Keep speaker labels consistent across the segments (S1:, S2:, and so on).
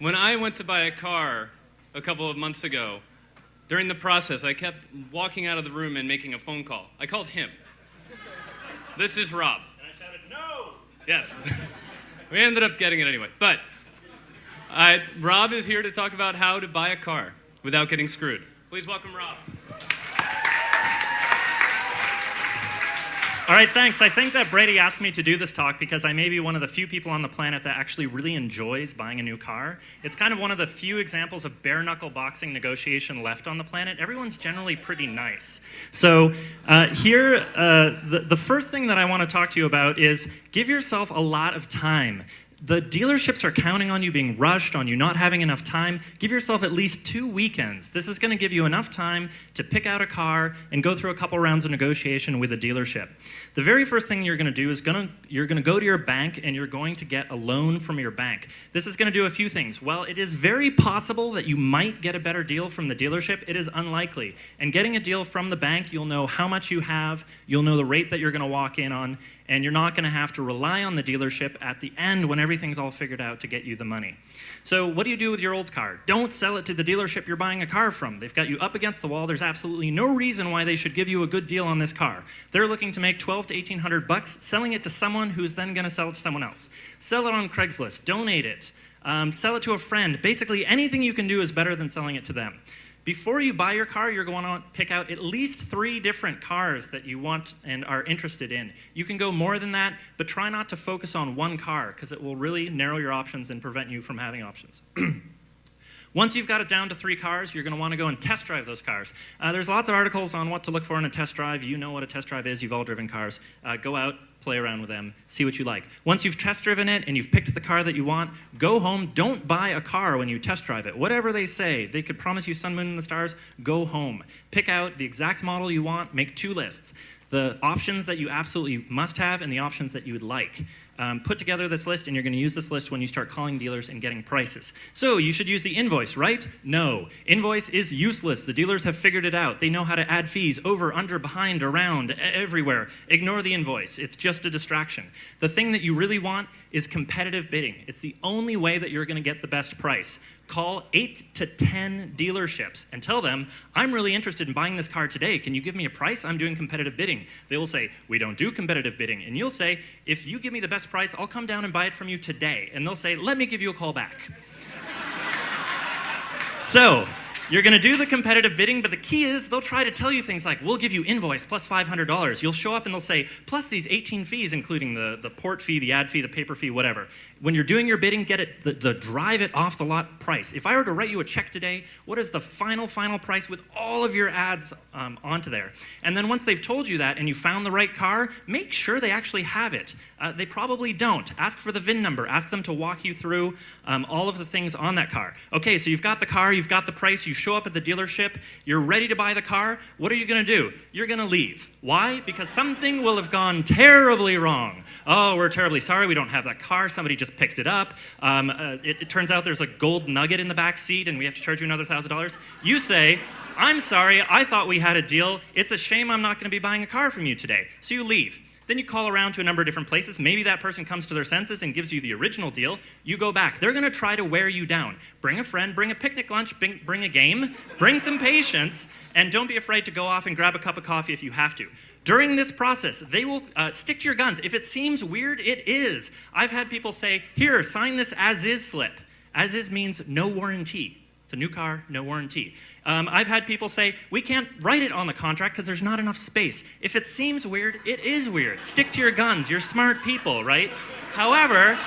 S1: When I went to buy a car a couple of months ago, during the process, I kept walking out of the room and making a phone call. I called him. This is Rob.
S2: And I shouted, no!
S1: Yes. We ended up getting it anyway. But Rob is here to talk about how to buy a car without getting screwed. Please welcome Rob.
S2: All right, thanks. I think that Brady asked me to do this talk because I may be one of the few people on the planet that actually really enjoys buying a new car. It's kind of one of the few examples of bare-knuckle boxing negotiation left on the planet. Everyone's generally pretty nice. So here, the first thing that I want to talk to you about is give yourself a lot of time. The dealerships are counting on you being rushed, on you not having enough time. Give yourself at least 2 weekends. This is going to give you enough time to pick out a car and go through a couple rounds of negotiation with a dealership. The very first thing you're going to do is you're going to go to your bank and you're going to get a loan from your bank. This is going to do a few things. Well, it is very possible that you might get a better deal from the dealership. It is unlikely. And getting a deal from the bank, you'll know how much you have, you'll know the rate that you're going to walk in on, and you're not going to have to rely on the dealership at the end when everything's all figured out to get you the money. So what do you do with your old car? Don't sell it to the dealership you're buying a car from. They've got you up against the wall. There's absolutely no reason why they should give you a good deal on this car. They're looking to make $1,200 to $1,800 selling it to someone who's then going to sell it to someone else. Sell it on Craigslist. Donate it. Sell it to a friend. Basically, anything you can do is better than selling it to them. Before you buy your car, you're going to pick out at least 3 different cars that you want and are interested in. You can go more than that, but try not to focus on one car because it will really narrow your options and prevent you from having options. Once you've got it down to 3 cars, you're going to want to go and test drive those cars. There's lots of articles on what to look for in a test drive. You know what a test drive is. You've all driven cars. Go out, play around with them, see what you like. Once you've test driven it and you've picked the car that you want, go home. Don't buy a car when you test drive it. Whatever they say, they could promise you sun, moon, and the stars, go home. Pick out the exact model you want, make 2 lists. The options that you absolutely must have and the options that you would like. Put together this list, and you're going to use this list when you start calling dealers and getting prices. So you should use the invoice, right? No. Invoice is useless. The dealers have figured it out. They know how to add fees over, under, behind, around, everywhere. Ignore the invoice. It's just a distraction. The thing that you really want is competitive bidding. It's the only way that you're going to get the best price. Call 8 to 10 dealerships and tell them, I'm really interested in buying this car today. Can you give me a price? I'm doing competitive bidding. They will say, we don't do competitive bidding. And you'll say, if you give me the best price, I'll come down and buy it from you today. And they'll say, let me give you a call back. So, you're going to do the competitive bidding, but the key is they'll try to tell you things like, we'll give you invoice plus $500. You'll show up and they'll say, plus these 18 fees, including the port fee, the ad fee, the paper fee, whatever. When you're doing your bidding, get it the drive it off the lot price. If I were to write you a check today, what is the final price with all of your ads onto there? And then once they've told you that and you found the right car, make sure they actually have it. They probably don't. Ask for the VIN number. Ask them to walk you through all of the things on that car. Okay, so you've got the car, you've got the price, you show up at the dealership, you're ready to buy the car. What are you going to do? You're going to leave. Why? Because something will have gone terribly wrong. Oh, we're terribly sorry, we don't have that car. Somebody just picked it up. It turns out there's a gold nugget in the back seat and we have to charge you another $1,000. You say, I'm sorry, I thought we had a deal. It's a shame I'm not going to be buying a car from you today. So you leave. Then you call around to a number of different places. Maybe that person comes to their senses and gives you the original deal. You go back. They're going to try to wear you down. Bring a friend, bring a picnic lunch, bring a game, bring some patience, and don't be afraid to go off and grab a cup of coffee if you have to. During this process, they will stick to your guns. If it seems weird, it is. I've had people say, here, sign this as-is slip. As-is means no warranty. It's a new car, no warranty. I've had people say, we can't write it on the contract because there's not enough space. If it seems weird, it is weird. Stick to your guns. You're smart people, right? However,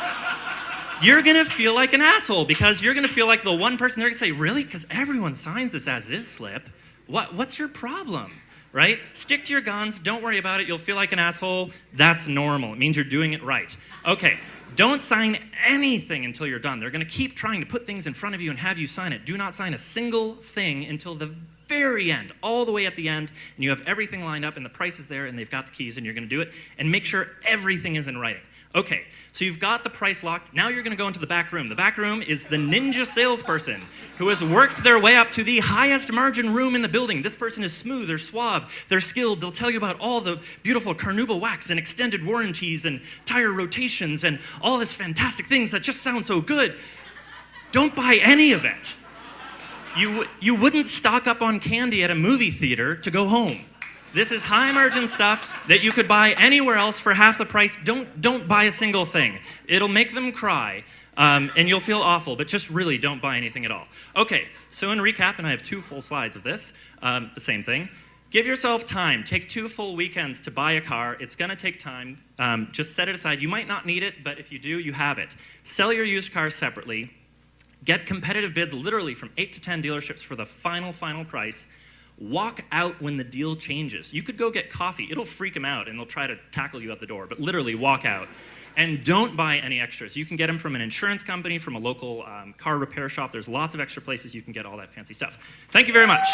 S2: you're going to feel like an asshole because you're going to feel like the one person they're going to say, really? Because everyone signs this as-is slip. What's your problem? Right? Stick to your guns. Don't worry about it. You'll feel like an asshole. That's normal. It means you're doing it right. Okay. Don't sign anything until you're done. They're going to keep trying to put things in front of you and have you sign it. Do not sign a single thing until the very end, all the way at the end, and you have everything lined up and the price is there and they've got the keys and you're going to do it, and make sure everything is in writing. Okay, so you've got the price locked. Now you're going to go into the back room. The back room is the ninja salesperson who has worked their way up to the highest margin room in the building. This person is smooth, they're suave, they're skilled. They'll tell you about all the beautiful Carnauba wax and extended warranties and tire rotations and all this fantastic things that just sound so good. don't buy any of it. You wouldn't stock up on candy at a movie theater to go home. This is high margin stuff that you could buy anywhere else for half the price. Don't buy a single thing. It'll make them cry, and you'll feel awful, but just really don't buy anything at all. Okay, so in recap, and I have 2 full slides of this, the same thing. Give yourself time. Take 2 full weekends to buy a car. It's gonna take time. Just set it aside. You might not need it, but if you do, you have it. Sell your used cars separately. Get competitive bids literally from 8 to 10 dealerships for the final price. Walk out when the deal changes. You could go get coffee. It'll freak them out and they'll try to tackle you at the door, but literally walk out. And don't buy any extras. You can get them from an insurance company, from a local car repair shop. There's lots of extra places you can get all that fancy stuff. Thank you very much.